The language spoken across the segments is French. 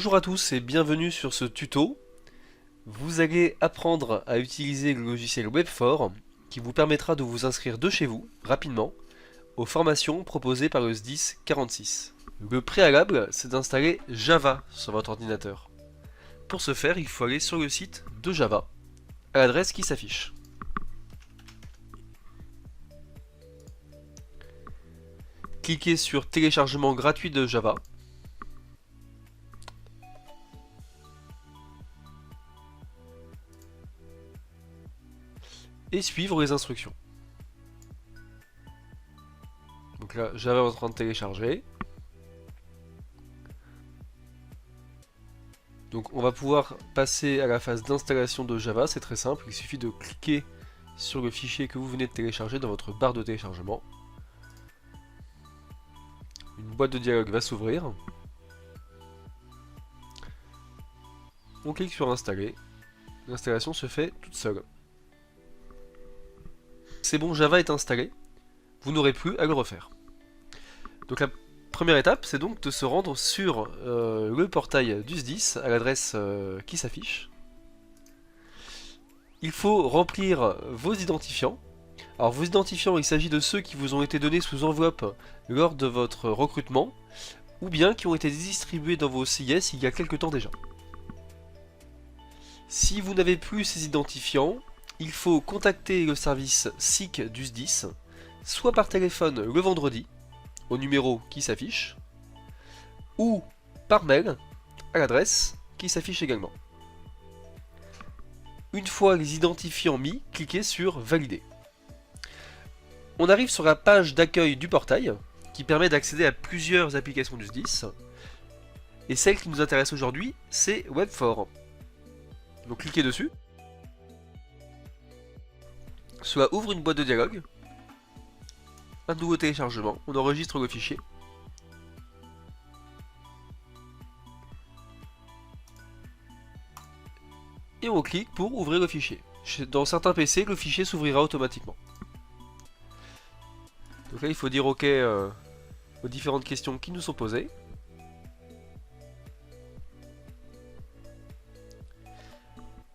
Bonjour à tous et bienvenue sur ce tuto. Vous allez apprendre à utiliser le logiciel Webfor qui vous permettra de vous inscrire de chez vous, rapidement, aux formations proposées par le SDIS 46. Le préalable, c'est d'installer Java sur votre ordinateur. Pour ce faire, il faut aller sur le site de Java, à l'adresse qui s'affiche. Cliquez sur téléchargement gratuit de Java. Et suivre les instructions. Donc là, Java est en train de télécharger. Donc on va pouvoir passer à la phase d'installation de Java, c'est très simple, il suffit de cliquer sur le fichier que vous venez de télécharger dans votre barre de téléchargement. Une boîte de dialogue va s'ouvrir. On clique sur installer. L'installation se fait toute seule. C'est bon, Java est installé. Vous n'aurez plus à le refaire. Donc la première étape, c'est donc de se rendre sur le portail du SDIS à l'adresse qui s'affiche. Il faut remplir vos identifiants. Alors vos identifiants, il s'agit de ceux qui vous ont été donnés sous enveloppe lors de votre recrutement, ou bien qui ont été distribués dans vos CIS il y a quelque temps déjà. Si vous n'avez plus ces identifiants, il faut contacter le service SIC du SDIS, soit par téléphone le vendredi, au numéro qui s'affiche, ou par mail, à l'adresse qui s'affiche également. Une fois les identifiants mis, cliquez sur Valider. On arrive sur la page d'accueil du portail, qui permet d'accéder à plusieurs applications du SDIS, et celle qui nous intéresse aujourd'hui, c'est Webfor. Donc cliquez dessus. Cela ouvre une boîte de dialogue. Un nouveau téléchargement. On enregistre le fichier. Et on clique pour ouvrir le fichier. Dans certains PC, le fichier s'ouvrira automatiquement. Donc là, il faut dire OK aux différentes questions qui nous sont posées.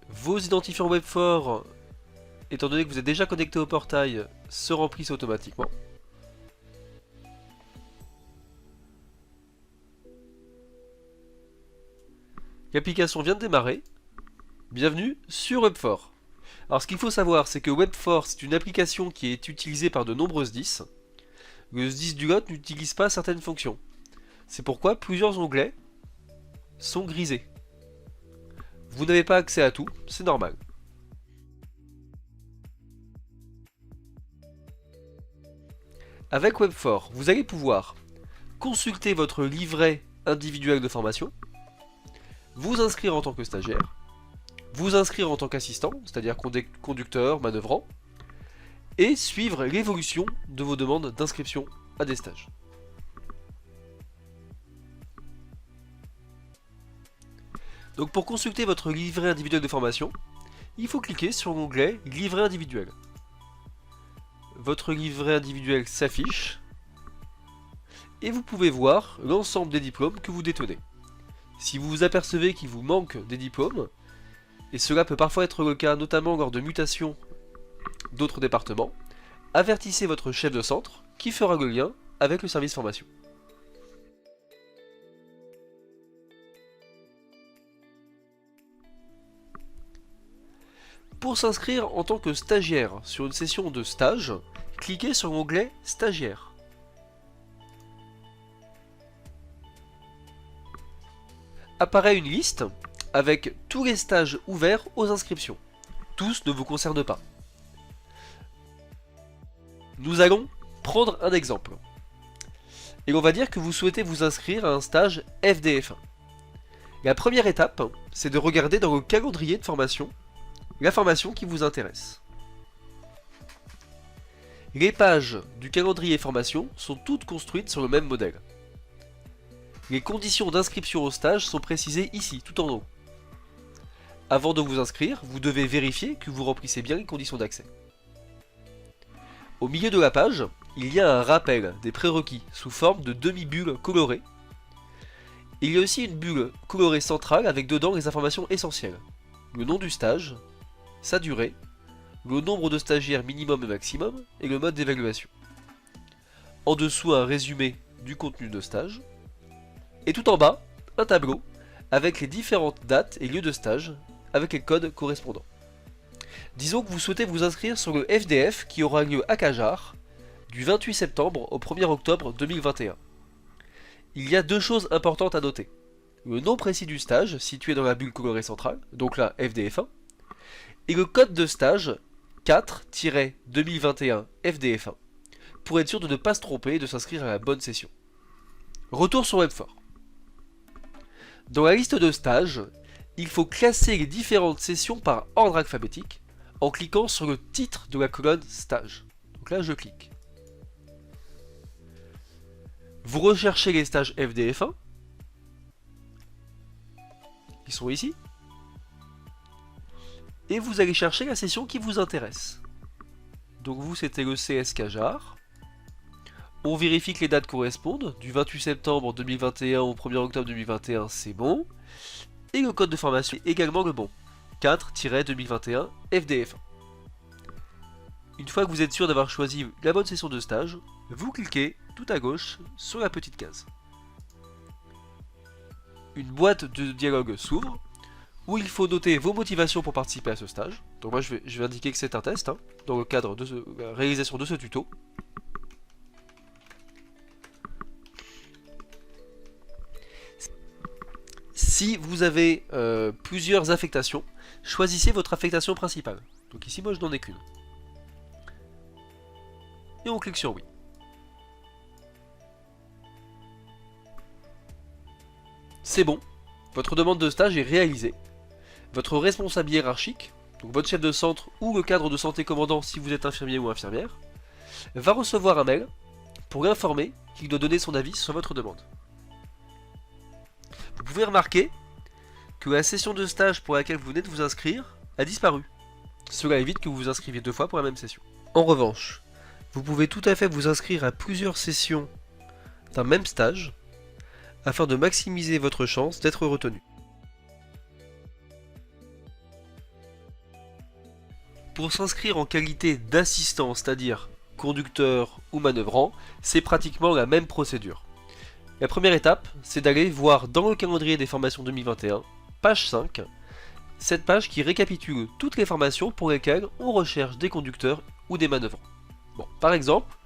Vos identifiants Webfor, étant donné que vous êtes déjà connecté au portail, se remplissent automatiquement. L'application vient de démarrer. Bienvenue sur Webfor. Alors ce qu'il faut savoir, c'est que Webfor, c'est une application qui est utilisée par de nombreux SDIS. Le SDIS du Lot n'utilise pas certaines fonctions. C'est pourquoi plusieurs onglets sont grisés. Vous n'avez pas accès à tout, c'est normal. Avec Webfor, vous allez pouvoir consulter votre livret individuel de formation, vous inscrire en tant que stagiaire, vous inscrire en tant qu'assistant, c'est-à-dire conducteur, manœuvrant, et suivre l'évolution de vos demandes d'inscription à des stages. Donc pour consulter votre livret individuel de formation, il faut cliquer sur l'onglet Livret individuel. Votre livret individuel s'affiche et vous pouvez voir l'ensemble des diplômes que vous détenez. Si vous vous apercevez qu'il vous manque des diplômes, et cela peut parfois être le cas notamment lors de mutations d'autres départements, avertissez votre chef de centre qui fera le lien avec le service formation. Pour s'inscrire en tant que stagiaire sur une session de stage, cliquez sur l'onglet Stagiaire. Apparaît une liste avec tous les stages ouverts aux inscriptions. Tous ne vous concernent pas. Nous allons prendre un exemple. Et on va dire que vous souhaitez vous inscrire à un stage FDF1. La première étape, c'est de regarder dans le calendrier de formation la formation qui vous intéresse. Les pages du calendrier formation sont toutes construites sur le même modèle. Les conditions d'inscription au stage sont précisées ici, tout en haut. Avant de vous inscrire, vous devez vérifier que vous remplissez bien les conditions d'accès. Au milieu de la page, il y a un rappel des prérequis sous forme de demi-bulles colorées Il y a aussi une bulle colorée centrale avec dedans les informations essentielles. Le nom du stage, sa durée, le nombre de stagiaires minimum et maximum et le mode d'évaluation. En dessous un résumé du contenu de stage. Et tout en bas, un tableau avec les différentes dates et lieux de stage avec les codes correspondants. Disons que vous souhaitez vous inscrire sur le FDF qui aura lieu à Cajar du 28 septembre au 1er octobre 2021. Il y a deux choses importantes à noter. Le nom précis du stage, situé dans la bulle colorée centrale, donc là FDF1, et le code de stage 4-2021 FDF1, pour être sûr de ne pas se tromper et de s'inscrire à la bonne session. Retour sur Web4. Dans la liste de stages, il faut classer les différentes sessions par ordre alphabétique en cliquant sur le titre de la colonne stage. Donc là je clique. Vous recherchez les stages FDF1. Ils sont ici. Et vous allez chercher la session qui vous intéresse. Donc vous c'était le CS Cajar. On vérifie que les dates correspondent. Du 28 septembre 2021 au 1er octobre 2021 c'est bon. Et le code de formation est également le bon. 4-2021 FDF1. Une fois que vous êtes sûr d'avoir choisi la bonne session de stage, vous cliquez tout à gauche sur la petite case. Une boîte de dialogue s'ouvre où il faut noter vos motivations pour participer à ce stage. Donc moi je vais indiquer que c'est un test dans le cadre de la réalisation de ce tuto. Si vous avez plusieurs affectations, choisissez votre affectation principale. Donc ici moi je n'en ai qu'une. Et on clique sur oui. C'est bon, votre demande de stage est réalisée. Votre responsable hiérarchique, donc votre chef de centre ou le cadre de santé commandant si vous êtes infirmier ou infirmière, va recevoir un mail pour l'informer qu'il doit donner son avis sur votre demande. Vous pouvez remarquer que la session de stage pour laquelle vous venez de vous inscrire a disparu. Cela évite que vous vous inscriviez deux fois pour la même session. En revanche, vous pouvez tout à fait vous inscrire à plusieurs sessions d'un même stage afin de maximiser votre chance d'être retenu. Pour s'inscrire en qualité d'assistant, c'est-à-dire conducteur ou manœuvrant, c'est pratiquement la même procédure. La première étape, c'est d'aller voir dans le calendrier des formations 2021, page 5, cette page qui récapitule toutes les formations pour lesquelles on recherche des conducteurs ou des manœuvrants. Bon, par exemple,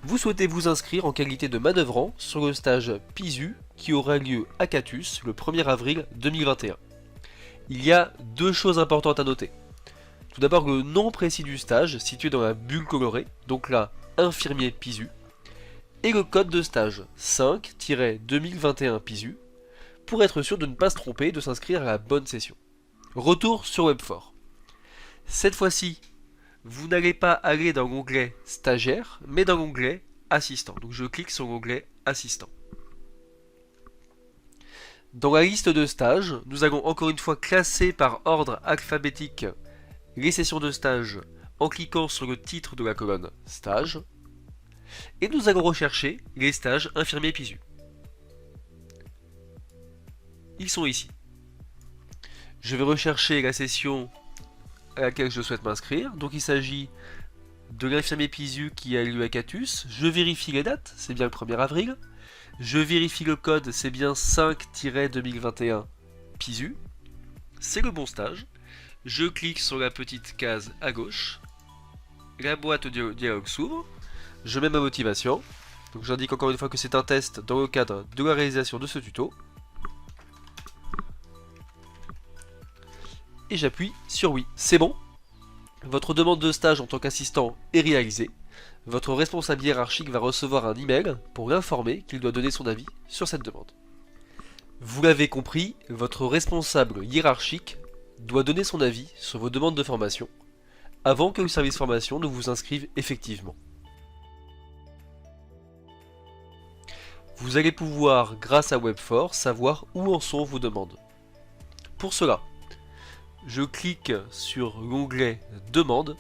vous souhaitez vous inscrire en qualité de manœuvrant sur le stage PISU qui aura lieu à Catus le 1er avril 2021. Il y a deux choses importantes à noter. Tout d'abord le nom précis du stage situé dans la bulle colorée, donc là infirmier PISU, et le code de stage 5-2021 PISU pour être sûr de ne pas se tromper et de s'inscrire à la bonne session. Retour sur Web4. Cette fois-ci, vous n'allez pas aller dans l'onglet stagiaire, mais dans l'onglet assistant. Donc je clique sur l'onglet assistant. Dans la liste de stages, nous allons encore une fois classer par ordre alphabétique les sessions de stage en cliquant sur le titre de la colonne stage. Et nous allons rechercher les stages infirmiers PISU. Ils sont ici. Je vais rechercher la session à laquelle je souhaite m'inscrire. Donc il s'agit de l'infirmier PISU qui a lieu à Catus. Je vérifie les dates, c'est bien le 1er avril. Je vérifie le code, c'est bien 5-2021 PISU. C'est le bon stage. Je clique sur la petite case à gauche. La boîte de dialogue s'ouvre. Je mets ma motivation. Donc j'indique encore une fois que c'est un test dans le cadre de la réalisation de ce tuto. Et j'appuie sur oui. C'est bon. Votre demande de stage en tant qu'assistant est réalisée. Votre responsable hiérarchique va recevoir un email pour l'informer qu'il doit donner son avis sur cette demande. Vous l'avez compris, votre responsable hiérarchique doit donner son avis sur vos demandes de formation avant que le service formation ne vous inscrive effectivement. Vous allez pouvoir, grâce à Web4, savoir où en sont vos demandes. Pour cela, je clique sur l'onglet Demande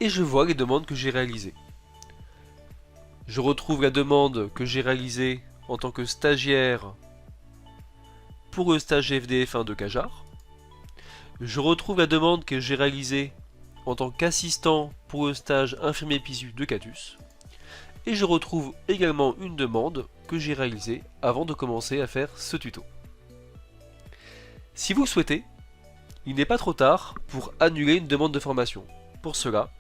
et je vois les demandes que j'ai réalisées. Je retrouve la demande que j'ai réalisée en tant que stagiaire pour le stage FDF1 de Cajar. Je retrouve la demande que j'ai réalisée en tant qu'assistant pour le stage infirmier PISU de Catus. Et je retrouve également une demande que j'ai réalisée avant de commencer à faire ce tuto. Si vous le souhaitez, il n'est pas trop tard pour annuler une demande de formation. Pour cela,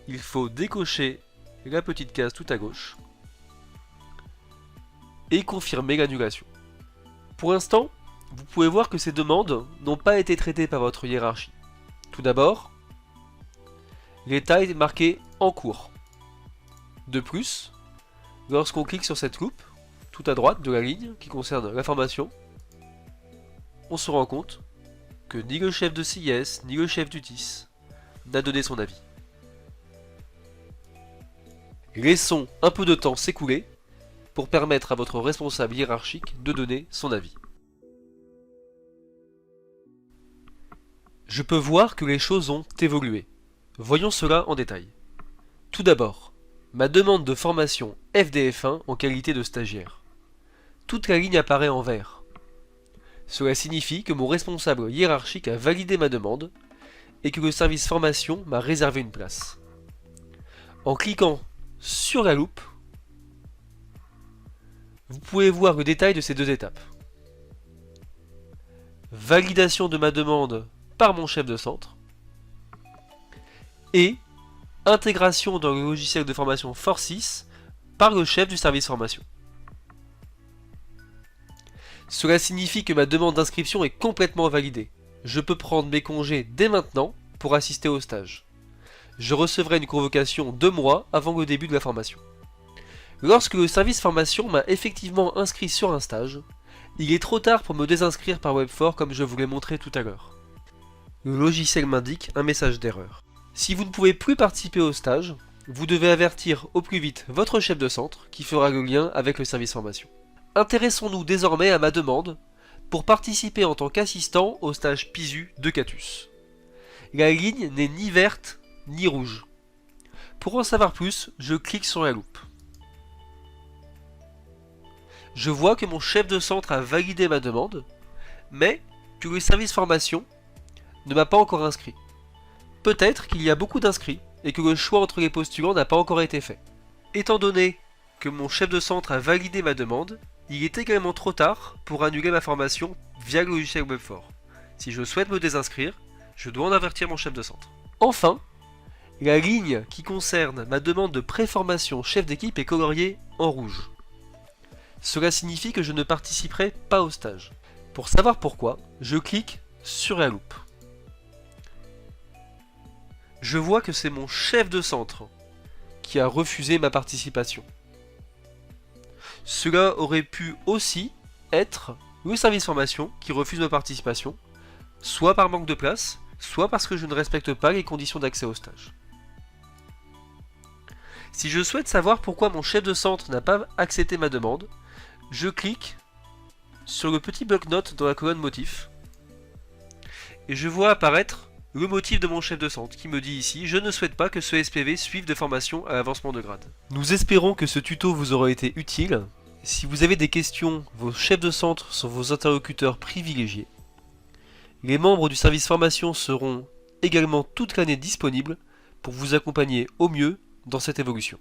il faut décocher la petite case tout à gauche et confirmer l'annulation. Pour l'instant, vous pouvez voir que ces demandes n'ont pas été traitées par votre hiérarchie. Tout d'abord, l'état est marqué en cours. De plus, lorsqu'on clique sur cette loupe, tout à droite de la ligne qui concerne la formation, on se rend compte que ni le chef de CIS ni le chef du TIS n'a donné son avis. Laissons un peu de temps s'écouler pour permettre à votre responsable hiérarchique de donner son avis. Je peux voir que les choses ont évolué. Voyons cela en détail. Tout d'abord, ma demande de formation FDF1 en qualité de stagiaire. Toute la ligne apparaît en vert. Cela signifie que mon responsable hiérarchique a validé ma demande et que le service formation m'a réservé une place. En cliquant sur la loupe, vous pouvez voir le détail de ces deux étapes. Validation de ma demande par mon chef de centre et intégration dans le logiciel de formation Force6 par le chef du service formation. Cela signifie que ma demande d'inscription est complètement validée. Je peux prendre mes congés dès maintenant pour assister au stage. Je recevrai une convocation 2 mois avant le début de la formation. Lorsque le service formation m'a effectivement inscrit sur un stage, il est trop tard pour me désinscrire par Web4 comme je vous l'ai montré tout à l'heure. Le logiciel m'indique un message d'erreur. Si vous ne pouvez plus participer au stage, vous devez avertir au plus vite votre chef de centre qui fera le lien avec le service formation. Intéressons-nous désormais à ma demande pour participer en tant qu'assistant au stage PISU de Catus. La ligne n'est ni verte ni rouge. Pour en savoir plus, je clique sur la loupe. Je vois que mon chef de centre a validé ma demande, mais que le service formation ne m'a pas encore inscrit. Peut-être qu'il y a beaucoup d'inscrits et que le choix entre les postulants n'a pas encore été fait. Étant donné que mon chef de centre a validé ma demande, il est également trop tard pour annuler ma formation via le logiciel Web4. Si je souhaite me désinscrire, je dois en avertir mon chef de centre. Enfin, la ligne qui concerne ma demande de préformation chef d'équipe est coloriée en rouge. Cela signifie que je ne participerai pas au stage. Pour savoir pourquoi, je clique sur la loupe. Je vois que c'est mon chef de centre qui a refusé ma participation. Cela aurait pu aussi être le service formation qui refuse ma participation, soit par manque de place, soit parce que je ne respecte pas les conditions d'accès au stage. Si je souhaite savoir pourquoi mon chef de centre n'a pas accepté ma demande, je clique sur le petit bloc-notes dans la colonne motif et je vois apparaître le motif de mon chef de centre qui me dit ici « Je ne souhaite pas que ce SPV suive de formation à l'avancement de grade ». Nous espérons que ce tuto vous aura été utile. Si vous avez des questions, vos chefs de centre sont vos interlocuteurs privilégiés. Les membres du service formation seront également toute l'année disponibles pour vous accompagner au mieux dans cette évolution.